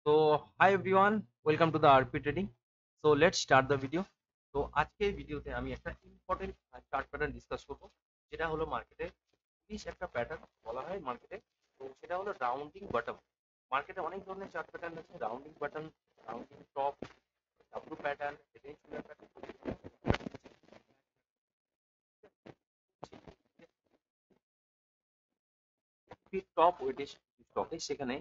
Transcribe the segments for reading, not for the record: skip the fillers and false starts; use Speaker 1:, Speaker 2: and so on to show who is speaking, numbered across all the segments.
Speaker 1: So hi everyone, welcome to the RP Trading. So let's start the video. তো আজকের ভিডিওতে আমি একটা ইম্পর্টেন্ট চার্ট প্যাটার্ন ডিসকাস করব, যেটা হলো মার্কেটে বিশ একটা প্যাটার্ন বলা হয় মার্কেটে। তো সেটা হলো রাউন্ডিং বটম। মার্কেটে অনেক ধরনের চার্ট প্যাটার্ন আছে, rounding bottom, rounding top, W pattern, range pattern, top weightage স্টকে সেখানে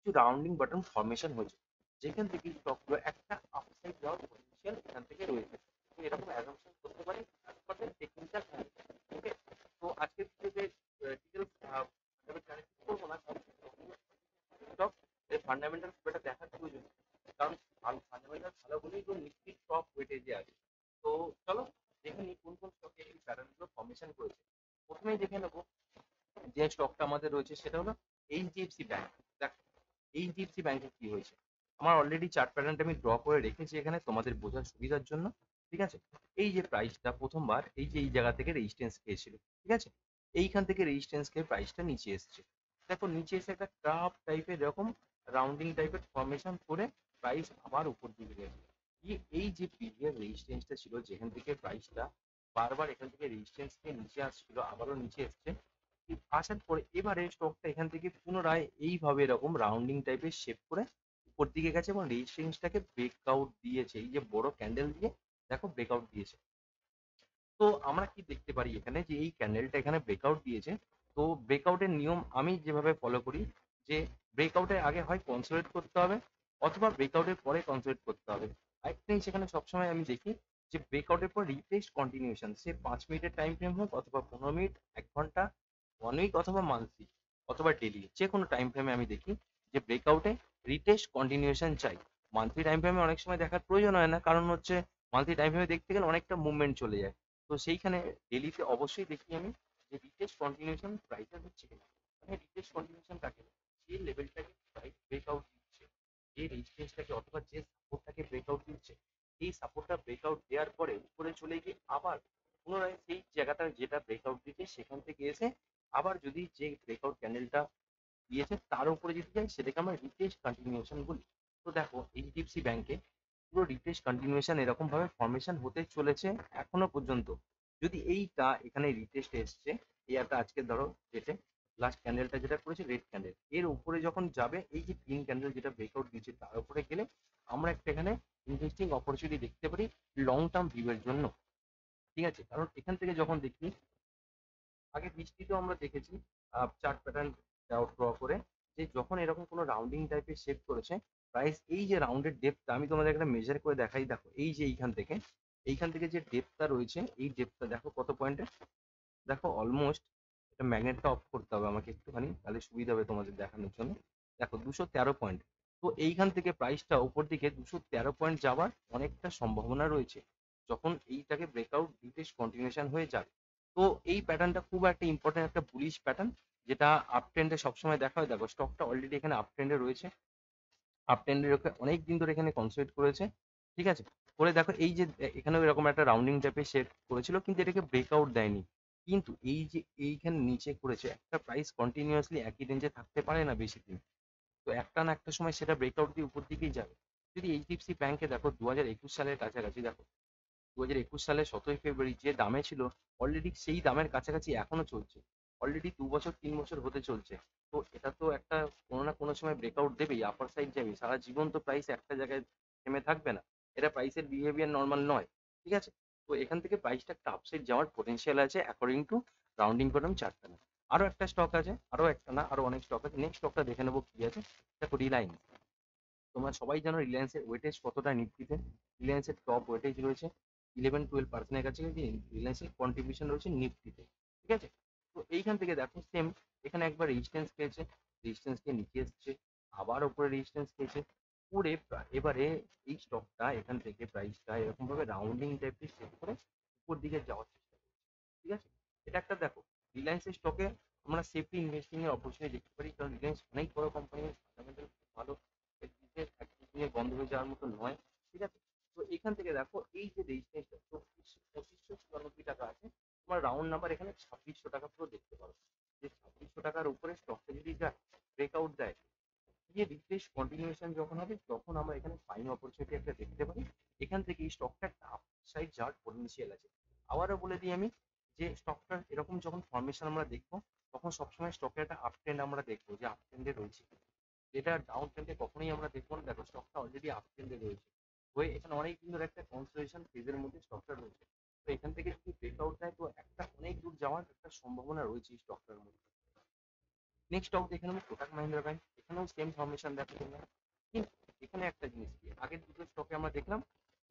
Speaker 1: কিছু রাউন্ডিং বাটন ফরমেশন হয়েছে, যেখান থেকে স্টকগুলো একটা আপসাইড যাওয়ার পটেনশিয়াল এখান থেকে রয়েছে। তো এরকম অ্যাজাম্পশন করতে পারি টেকনিক্যাল। ওকে, তো আজকের ভিডিওতে ডিটেলস করবো না, স্টক এর ফান্ডামেন্টাল পুরোটা দেখার প্রয়োজন, কারণ ফান্ডামেন্টাল ভালো বলেই তো নিফটি টপ ওয়েটেজে আছে। তো চলো দেখে নিই কোন কোন স্টকে এই প্যাটার্নগুলো ফরমেশন করেছে। প্রথমেই দেখে নেবো যে স্টকটা আমাদের রয়েছে, সেটা হলো এইচডিএফসি ব্যাংক। দেখো এইচডিএফসি ব্যাংকে কি হয়েছে, আমার অলরেডি চার্ট প্যাটার্নটা আমি ড্র করে রেখেছি এখানে তোমাদের বোঝার সুবিধার জন্য। ঠিক আছে, এই যে প্রাইসটা প্রথমবার এই যে এই জায়গা থেকে রেজিস্ট্যান্স খেয়েছিল, ঠিক আছে, এইখান থেকে রেজিস্ট্যান্স খেয়ে প্রাইসটা নিচে এসছে। দেখো নিচে এসে একটা ক্রাফ টাইপের এরকম রাউন্ডিং টাইপের ফর্মেশন করে প্রাইস আবার উপর দিকে গেছে। এই যে প্রিভিয়াস রেজিস্ট্যান্সটা ছিল, যেখান থেকে প্রাইসটা বারবার এখান থেকে রেজিস্ট্যান্স খেয়ে নিচে আসছিল, আবারও নিচে এসছে। আসার পরে এবারে স্টকটা এখান থেকে পুনরায় এইভাবে এরকম রাউন্ডিং টাইপের শেপ করে উপর দিকে গেছে এবং রেজিস্ট্যান্সটাকে ব্রেকআউট দিয়েছে, এই যে বড় ক্যান্ডেল দিয়ে দেখো ব্রেকআউট দিয়েছে। তো আমরা কি দেখতে পারি এখানে, যে এই ক্যান্ডেলটা এখানে ব্রেকআউট দিয়েছে। তো ব্রেকআউটের নিয়ম আমি যেভাবে ফলো করি, যে ব্রেকআউটের আগে হয় কনসোলিডেট করতে হবে, অথবা ব্রেকআউটের পরে কনসোলিডেট করতে হবে। আরেকটা জিনিস এখানে সবসময় আমি দেখি, যে ব্রেকআউটের পর রিটেস্ট কন্টিনিউশন, সে 5 মিনিটের টাইম ফ্রেম হোক, অথবা 15 মিনিট, 1 ঘন্টা, 1 উইক, অথবা মান্থলি, অথবা ডেলি, যে কোনো টাইম ফ্রেমে আমি দেখি যে ব্রেকআউটে রিটেস্ট কন্টিনিউশন চাই। মান্থলি টাইম ফ্রেমে অনেক সময় দেখার প্রয়োজন হয় না, কারণ হচ্ছে মান্থলি টাইম ফ্রেমে দেখতে গেলে অনেকটা মুভমেন্ট চলে যায়। তো সেইখানে ডেলিতে অবশ্যই দেখি আমি যে রিটেস্ট কন্টিনিউশন প্রাইসের হচ্ছে কিনা। মানে রিটেস্ট কন্টিনিউশন কাকে বলে? যে লেভেলটাকে প্রাইস ব্রেকআউট দিচ্ছে, যে রেজিস্ট্যান্সটাকে অথবা যে সাপোর্টটাকে ব্রেকআউট দিচ্ছে, এই সাপোর্টটা ব্রেকআউট দেওয়ার পরে উপরে চলে গিয়ে আবার পুনরায় সেই জায়গাটা যেটা ব্রেকআউট দিচ্ছে সেখান থেকে এসে আবার যদি যে ব্রেকআউট ক্যান্ডেলটা দিয়েছে তার উপরে যদি যায়, সেটাকে আমরা রিটেস্ট কন্টিনিউশন বলি। তো দেখো এইচডিএফসি ব্যাংকে পুরো রিটেস্ট কন্টিনিউশন এরকম ভাবে ফর্মেশন হতে চলেছে এখনো পর্যন্ত। যদি এইটা এখানে রিটেস্ট এসছে, এই একটা আজকে ধরো ডেটে লাস্ট ক্যান্ডেলটা যেটা করেছে রেড ক্যান্ডেল, এর উপরে যখন যাবে, এই যে গ্রিন ক্যান্ডেল যেটা ব্রেকআউট দিয়েছে তার উপরে গেলে আমরা একটা এখানে ইনভেস্টিং অপরচুনিটি দেখতে পারি লং টার্ম ভিউয়ের জন্য। ঠিক আছে, কারণ এখান থেকে যখন দেখি, আগে বৃষ্টিতেও আমরা দেখেছি চার্ট প্যাটার্ন ড্র করে, যে যখন এরকম কোনো রাউন্ডিং টাইপের শেপ করেছে প্রাইস, এই যে রাউন্ডের ডেপথটা আমি তোমাদের একটা মেজার করে দেখাই। দেখো এই যে এইখান থেকে যে ডেপথটা রয়েছে, এই ডেপথটা দেখো কত পয়েন্টে। দেখো অলমোস্ট, এটা ম্যাগনেটটা অফ করতে হবে আমাকে একটুখানি, তাহলে সুবিধা হবে তোমাদের দেখানোর জন্য। দেখো 213 পয়েন্ট। তো এইখান থেকে প্রাইসটা উপর দিকে 213 পয়েন্ট যাওয়ার অনেকটা সম্ভাবনা রয়েছে, যখন এইটাকে ব্রেকআউট রিটেস্ট কন্টিনিউশন হয়ে যাবে। তো এই প্যাটার্নটা খুব একটা ইম্পর্টেন্ট একটা বুলিশ প্যাটার্ন, যেটা আপ ট্রেন্ডে সবসময় দেখা হয়। দেখো স্টকটা অলরেডি এখানে আপ ট্রেন্ডে রয়েছে, আপ ট্রেন্ডে রেখে অনেক দিন ধরে এখানে কনসোলিডেট করেছে। ঠিক আছে, করে দেখো এই যে এখানেও এরকম একটা রাউন্ডিং টাইপের শেপ করেছিল, কিন্তু এটাকে ব্রেকআউট দেয়নি। কিন্তু এই যে এইখানে নিচে করেছে, একটা প্রাইস কন্টিনিউয়াসলি একই রেঞ্জে থাকতে পারে না বেশি দিন। তো একটা না একটা সময় সেটা ব্রেকআউট দিয়ে উপর দিকেই যাবে। যদি এইচডিএফসি ব্যাংকে দেখো 2021 সালের কাছাকাছি, দেখো 2021 সালের 17ই ফেব্রুয়ারি যে দামে ছিল, অলরেডি সেই দামের কাছাকাছি এখনো চলছে। অলরেডি 2 বছর 3 বছর হতে চলছে। তো এটা তো একটা কোনো না কোনো সময় ব্রেকআউট দেবেই, আপার সাইড যাবে। সারা জীবন তো প্রাইস একটা জায়গায় থেমে থাকবে না, এটা প্রাইসের বিহেভিয়ার নর্মাল নয়। ঠিক আছে, তো এখান থেকে প্রাইসটা একটা আপসাইড যাওয়ার পোটেনশিয়াল আছে অ্যাকর্ডিং টু রাউন্ডিং করলাম চারটা না। আরো একটা স্টক আছে, আরো একটা না আরো অনেক স্টক আছে। নেক্সট স্টকটা দেখে নেবো কি আছে। দেখো রিলায়েন্স। তোমরা সবাই জানো রিলায়েন্সের ওয়েটেজ কতটা নিফটিতে। রিলায়েন্সের টপ ওয়েটেজ রয়েছে 11-12% কাছে, রিলায়েন্সের কন্ট্রিবিউশন রয়েছে নিফটিতে। ঠিক আছে, তো এইখান থেকে দেখো সেম, এখানে একবার রেজিস্ট্যান্স খেয়েছে, রেজিস্ট্যান্স কে নিচে এসছে, আবার উপরে রেজিস্ট্যান্স খেয়েছে, করে এবারে এই স্টকটা এখান থেকে প্রাইসটা এরকম ভাবে রাউন্ডিং টাইপের সেট করে উপর দিকে যাওয়ার চেষ্টা করছে। ঠিক আছে, এটা একটা দেখো রিলায়েন্সের স্টকে আমরা সেফটি ইনভেস্টিং এর অপরচুনিটি দেখতে পারি, কারণ রিলায়েন্স অনেক বড় কোম্পানি, ফান্ডামেন্টাল ভালো, এর বিজনেস একদিনে বন্ধ হয়ে যাওয়ার মতো নয়। ঠিক আছে, তো এখান থেকে দেখো এই যে রেজিস্ট্রেশন 2594 টাকা আছে, তোমার রাউন্ড নাম্বার এখানে 2600 টাকা পুরো দেখতে পারো। যে 2600 টাকার উপরে স্টকটা যদি যায়, ব্রেকআউট দেয়, যে রিফ্রেশ কন্টিনিউশন যখন হবে তখন আমরা এখানে ফাইন অপরচুনিটি একটা দেখতে পারি। এখান থেকে এই স্টকটা একটা আপসাইড যাওয়ার পটেনশিয়াল আছে। আবারও বলে দিই আমি যে স্টকটার এরকম যখন ফরমেশন আমরা দেখবো তখন সবসময় স্টকের একটা আপ ট্রেন্ড আমরা দেখবো যে আপ ট্রেন্ডে রয়েছে কিনা। যেটা ডাউন ট্রেন্ডে কখনোই আমরা দেখবো না। দেখো স্টকটা অলরেডি আপ ট্রেন্ডে রয়েছে, হয়ে এখানে অনেক দিন ধরে একটা কনসোলিডেশন ফেজের মধ্যে স্টকটা রয়েছে। তো এখান থেকে যদি ব্রেকআউট দেয় তো একটা অনেক দূর যাওয়ার একটা সম্ভাবনা রয়েছে এই স্টকটার মধ্যে। নেক্সট স্টক দেখে নেবো কোটাক মাহিন্দ্রা ব্যাংক। এখানেও সেম ফরমেশন দেখো তোমরা, কিন্তু এখানে একটা জিনিস কি আগের দুটো স্টকে আমরা দেখলাম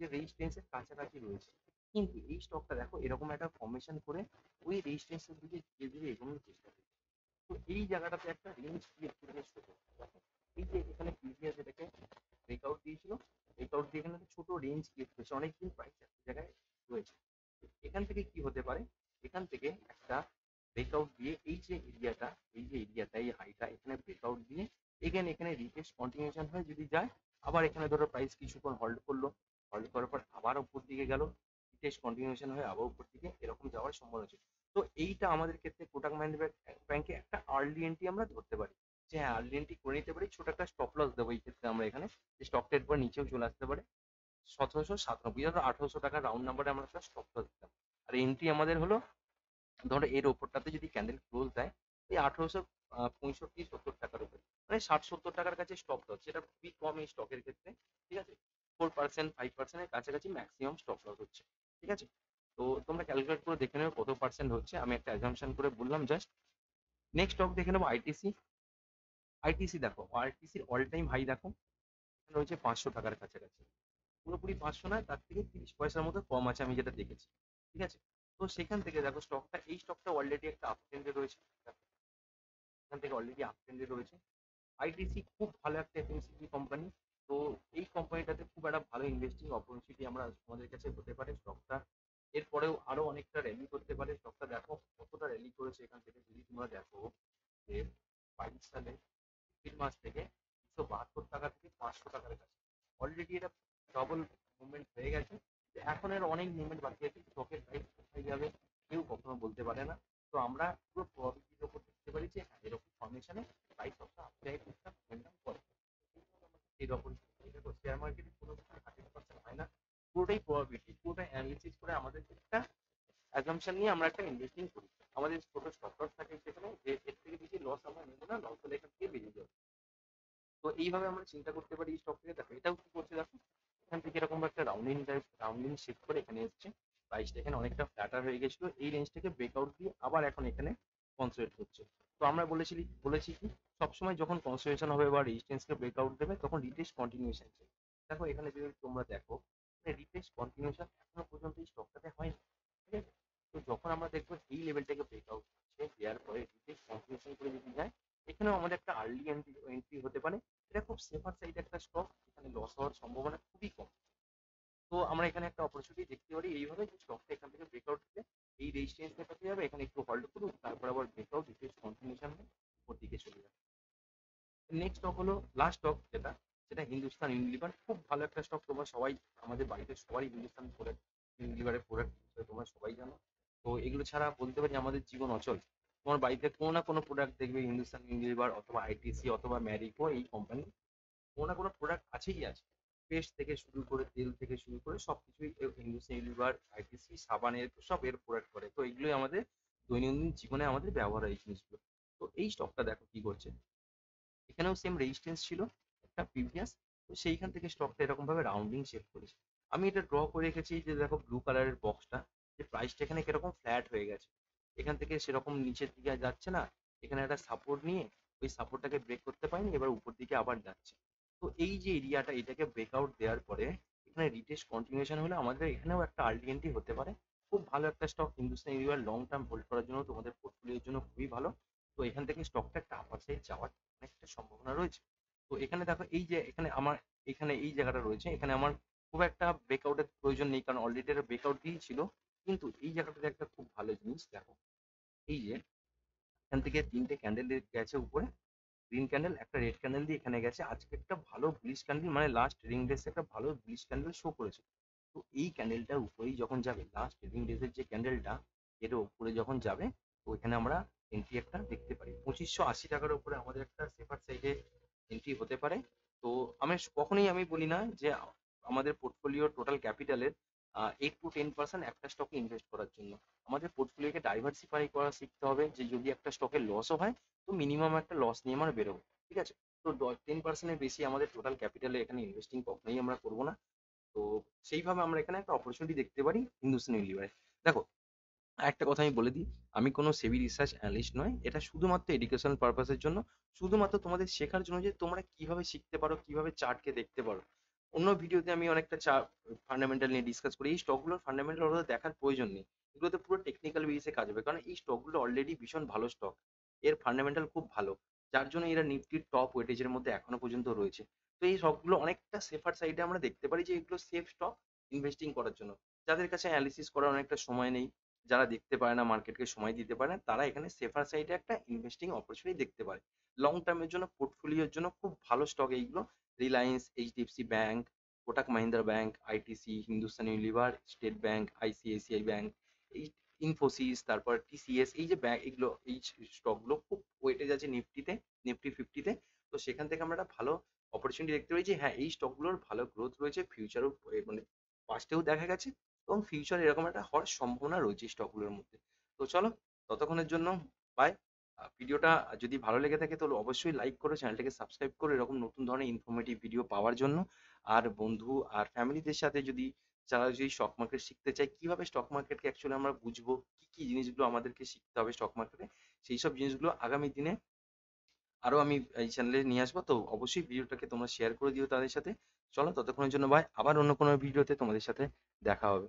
Speaker 1: যে রেজিস্ট্যান্সের কাছাকাছি রয়েছে, কিন্তু এই স্টকটা দেখো এরকম একটা ফরমেশন করে ওই রেজিস্ট্যান্সের দিকে ধীরে ধীরে এগোনোর চেষ্টা করছে। তো এই জায়গাটাতে একটা রেঞ্জ ক্রিয়েট করে বেশ ছোট দেখো, এই যে এখানে প্রিভিয়াস এটাকে ব্রেকআউট দিয়েছিল, ব্রেকআউট দিয়ে এখানে একটা ছোট রেঞ্জ ক্রিয়েট করেছে, অনেকদিন প্রাইস একটা জায়গায় রয়েছে। তো এখান থেকে কি হতে পারে, এখান থেকে একটা ব্রেকআউট দিয়ে এই যে এরিয়াটা, এই যে এরিয়াটা, এই হাইটা এখানে ব্রেকআউট দিয়ে এগেন এখানে রিটেস্ট কন্টিনিউশন হয়ে যদি যায়, আবার এখানে ধরো প্রাইস কিছুক্ষণ হোল্ড করলো, হোল্ড করার পর আবার উপর দিকে গেল, রিটেস্ট কন্টিনিউশন হয়ে আবার উপর দিকে এরকম যাওয়ার সম্ভাবনা আছে। তো এইটা আমাদের ক্ষেত্রে কোটাক মাইন্ড্রা ব্যাংকে একটা আর্লি এন্ট্রি আমরা ধরতে পারি, যে হ্যাঁ আর্লি এন্ট্রি করে নিতে পারি। ছোট একটা স্টপ লস দেবো এই ক্ষেত্রে আমরা এখানে, যে স্টকটা এরপর নিচেও চলে আসতে পারে 1797, ধরো 1800 টাকা রাউন্ড নাম্বারে আমরা একটা স্টপ লস দিতাম। আর এন্ট্রি আমাদের হলো ধরো এর ওপরটাতে যদি ক্যান্ডেল ক্লোজ দেয় এই 1865-70 টাকার উপরে, মানে 60-70 টাকার কাছে স্টপ লস, যেটা খুবই কম এই স্টকের ক্ষেত্রে। ঠিক আছে, 4% 5%-এর কাছাকাছি ম্যাক্সিমাম স্টপ লস হচ্ছে। ঠিক আছে, তো তোমরা ক্যালকুলেট করে দেখে নেবে কত পার্সেন্ট হচ্ছে, আমি একটা অ্যাজাম্পশন করে বললাম জাস্ট। নেক্সট স্টক দেখে নেবো আইটিসি। আইটিসি দেখো, আইটিসির অল টাইম হাই দেখো এখানে রয়েছে 500 টাকার কাছাকাছি, পুরোপুরি 500 নয়, তার থেকে 30 পয়সার মতো কম আছে আমি যেটা দেখেছি। ঠিক আছে, তো সেখান থেকে দেখো স্টকটা, এই স্টকটা অলরেডি একটা আপ ট্রেন্ডে রয়েছে, এখান থেকে অলরেডি আপ ট্রেন্ডে রয়েছে। আইটিসি খুব ভালো একটা এফএমসিজি কোম্পানি। তো এই কোম্পানিটাতে খুব একটা ভালো ইনভেস্টিং অপরচুনিটি আমরা আমাদের কাছে হতে পারে স্টকটা। এরপরেও আরো অনেকটা র্যালি করতে পারে স্টকটা। দেখো কতটা র্যালি করেছে এখান থেকে যদি তোমরা দেখো যে 22 সালে এপ্রিল মাস থেকে 272 টাকা থেকে 500 টাকার কাছে অলরেডি এটা ডবল মুভমেন্ট হয়ে গেছে। তো এখন এর অনেক মুভমেন্ট বাকি আছে, স্টকের প্রাইস কোথায় যাবে কেউ কখনো বলতে পারে না। তো আমরা পুরো প্রবাবিলিটির উপর দেখতে পারি যে হ্যাঁ এরকম ফরমেশনে প্রাইস সবটা আপসাইড একটা মোমেন্টাম করে। এরকম দেখো শেয়ার মার্কেটে কোনো কিছু 100% হয় না, পুরোটাই প্রবাবিলিটি, পুরোটাই অ্যানালিসিস করে আমাদের একটা অ্যাজাম্পশন নিয়ে আমরা একটা ইনভেস্টিং করি। আমাদের ছোট স্টপ লস থাকে সেখানে যে এর থেকে বেশি লস আমরা নেবো না, লস হলে এখান থেকে বেরিয়ে যাবো। তো এইভাবে আমরা চিন্তা করতে পারি স্টক থেকে। দেখো এটাও কি করছে দেখো, এখান থেকে এরকম একটা রাউন্ডিং টাইপ রাউন্ডিং শিফট করে এখানে এসছে, প্রাইসটা এখানে অনেকটা ফ্ল্যাটার হয়ে গেছিল, এই রেঞ্জটাকে ব্রেকআউট দিয়ে আবার এখন এখানে কনসোলিডেট করছে। তো আমরা বলেছি কি সবসময় যখন কনসোলিডেশন হবে বা রেজিস্ট্যান্সকে ব্রেকআউট দেবে তখন রিটেস্ট কন্টিনিউশন চাই। দেখো এখানে যদি তোমরা দেখো রিটেস্ট কন্টিনিউশন এখনো পর্যন্ত এই স্টকটাতে হয়নি। ঠিক আছে, তো যখন আমরা দেখবো এই লেভেলটাকে ব্রেকআউট করছে দেওয়ার পরে রিটেস্ট কন্টিনিউশন করে যদি যায়, এখানেও আমাদের একটা আর্লি এন্ট্রি হতে পারে। এটা খুব সেফার সাইড একটা স্টক, এখানে লস হওয়ার সম্ভাবনা খুবই কম। তো আমরা এখানে একটা অপরচুনিটি দেখতে পারি এইভাবে যে স্টকটা এখান থেকে ব্রেকআউট দিলে এই রেজিস্ট্যান্সের কাছে যাবে, এখানে একটু হোল্ড করুক, তারপর আবার ব্রেকআউট রিটেস্ট কন্টিনিউশন হয়ে ওর দিকে চলে যাবে। নেক্সট স্টক হলো লাস্ট স্টক যেটা, সেটা হিন্দুস্তান ইউনিলিভার। খুব ভালো একটা স্টক, তোমরা সবাই আমাদের বাড়িতে সবাই হিন্দুস্তান প্রোডাক্ট, ইউনিলিভারের প্রোডাক্ট তোমরা সবাই জানো। তো এগুলো ছাড়া বলতে পারি আমাদের জীবন অচল। তোমার বাড়িতে কোনো না কোনো প্রোডাক্ট দেখবে হিন্দুস্তান ইউনিলিভার অথবা আইটিসি অথবা ম্যারিকো, এই কোম্পানি কোনো না কোনো প্রোডাক্ট আছেই আছে। পেস্ট থেকে শুরু করে তেল থেকে শুরু করে সবকিছুই হিন্দুস্তান ইউনিলিভার আইটিসি সাবানের সব এর প্রোডাক্ট করে। তো এগুলোই আমাদের দৈনন্দিন জীবনে আমাদের ব্যবহার হয় এই জিনিসগুলো। তো এই স্টকটা দেখো কি করছে, এখানেও সেম রেজিস্ট্যান্স ছিল একটা প্রিভিয়াস, তো সেইখান থেকে স্টকটা এরকম ভাবে রাউন্ডিং শেপ করেছে। আমি এটা ড্র করে রেখেছি যে দেখো ব্লু কালারের বক্সটা, যে প্রাইসটা এখানে কিরকম ফ্ল্যাট হয়ে গেছে, এখান থেকে সেরকম নিচের দিকে আর যাচ্ছে না, এখানে একটা সাপোর্ট নিয়ে ওই সাপোর্টটাকে ব্রেক করতে পারেনি, এবার উপর দিকে আবার যাচ্ছে। তো এই যে এরিয়াটা এটাকে ব্রেকআউট দেওয়ার পরে এখানে রিটেস্ট কন্টিনিউশন হলে আমাদের এখানেও একটা আর্লি এন্ট্রি হতে পারে। খুব ভালো একটা stock Hindustan Unilever, long term hold করার জন্য তোমাদের পোর্টফোলিওর জন্য খুবই ভালো। তো এখান থেকে স্টকটা একটা আপার সাইড যাওয়ার অনেকটা সম্ভাবনা রয়েছে। তো এখানে দেখো এই যে এখানে আমার এখানে এই জায়গাটা রয়েছে, এখানে আমার খুব একটা ব্রেকআউটের প্রয়োজন নেই কারণ অলরেডি এটা ব্রেকআউট দিয়েছিল। কিন্তু এই জায়গাটাতে একটা খুব ভালো জিনিস দেখো, এই যে এখান থেকে তিনটে ক্যান্ডেল গেছে উপরে, গ্রিন ক্যান্ডেল একটা রেড ক্যান্ডেল দিয়ে এখানে গেছে, আজকে একটা ভালো বুলিশ ক্যান্ডেল মানে লাস্ট ট্রেডিং ডেসে একটা ভালো বুলিশ ক্যান্ডেল শো করেছে। তো এই ক্যান্ডেলটার উপরেই যখন যাবে লাস্ট ট্রেডিং ডেসের যে ক্যান্ডেলটা, এর উপরে যখন যাবে তো এখানে আমরা এন্ট্রি একটা দেখতে পারি 2580 টাকার উপরে আমাদের একটা সেফার সাইডে এন্ট্রি হতে পারে। তো কখনোই আমি বলি না যে আমাদের পোর্টফোলিও টোটাল ক্যাপিটালের 8 to 10% একটা স্টকে ইনভেস্ট করার জন্য। আমাদের পোর্টফোলিওকে ডাইভার্সিফাই করা শিখতে হবে, যে যদি একটা স্টকে লসও হয় তো মিনিমাম একটা লস নিয়ে আমরা বেরোবো, ঠিক আছে? তো 10%-এর বেশি আমাদের টোটাল ক্যাপিটালে এখানে ইনভেস্টিং কখনোই আমরা করবো না। তো সেইভাবে আমরা এখানে একটা অপরচুনিটি দেখতে পারি হিন্দুস্তান ইউনিলিভারে। দেখো, একটা কথা আমি বলে দিই, আমি কোনো সেবি রিসার্চ অ্যানালিস্ট নয়, এটা শুধুমাত্র এডুকেশন পারপাসের জন্য, শুধুমাত্র তোমাদের শেখার জন্য যে তোমরা কিভাবে শিখতে পারো, কিভাবে চার্টকে দেখতে পারো। অন্য ভিডিওতে আমি অনেকটা ফান্ডামেন্টাল নিয়ে ডিসকাস করি, এই স্টকগুলোর ফান্ডামেন্টাল ওদের দেখার প্রয়োজন নেই, এগুলোতে পুরো টেকনিক্যাল বেসে কাজ হবে, কারণ এই স্টকগুলো অলরেডি ভীষণ ভালো স্টক, এর ফান্ডামেন্টাল খুব ভালো, যার জন্য এরা নিফটির টপ ওয়েটেজের মধ্যে এখনো পর্যন্ত রয়েছে। তো এই স্টকগুলো অনেকটা সেফার সাইডে আমরা দেখতে পারি যে এগুলো সেফ স্টক ইনভেস্টিং করার জন্য। যাদের কাছে অ্যানালিসিস করার অনেকটা সময় নেই, যারা দেখতে পারে না, মার্কেটকে সময় দিতে পারে না, তারা এখানে সেফার সাইডে একটা ইনভেস্টিং অপরচুনিটি দেখতে পারে। লং টার্মের জন্য পোর্টফোলিওর জন্য খুব ভালো স্টক এইগুলো। Reliance, HDFC bank, Kotak Mahindra bank, ITC, Hindustan Unilever, state bank, ICICI bank, এই ইনফোসিস, তারপর টিসিএস, এই যে ব্যাংক, এগুলো এই স্টকগুলো খুব ওয়েটেজ আছে নিফটিতে, নিফটি 50-তে। তো সেখান থেকে আমরা একটা ভালো অপরচুনিটি দেখতে পাই যে হ্যাঁ, এই স্টকগুলোর ভালো গ্রোথ রয়েছে, ফিউচারও মানে পাস্টেও দেখা গেছে, এবং ফিউচারে এরকম একটা হওয়ার সম্ভাবনা রয়েছে স্টকগুলোর মধ্যে। তো চলো, ততক্ষণের জন্য বাই। ভিডিওটা যদি ভালো লেগে থাকে তাহলে অবশ্যই লাইক করো, চ্যানেলটাকে সাবস্ক্রাইব করো এরকম নতুন ধরনের ইনফরমেটিভ ভিডিও পাওয়ার জন্য। আর বন্ধু আর ফ্যামিলিদের সাথে যদি, যারা যদি স্টক মার্কেট শিখতে চায়, কিভাবে স্টক মার্কেটকে অ্যাকচুয়ালি আমরা বুঝবো, কি কি জিনিসগুলো আমাদেরকে শিখতে হবে স্টক মার্কেটে, সেই সব জিনিসগুলো আগামী দিনে আরো আমি এই চ্যানেলে নিয়ে আসবো। তো অবশ্যই ভিডিওটাকে তোমরা শেয়ার করে দিও তাদের সাথে। চলো, ততক্ষণের জন্য বাই, আবার অন্য কোনো ভিডিওতে তোমাদের সাথে দেখা হবে।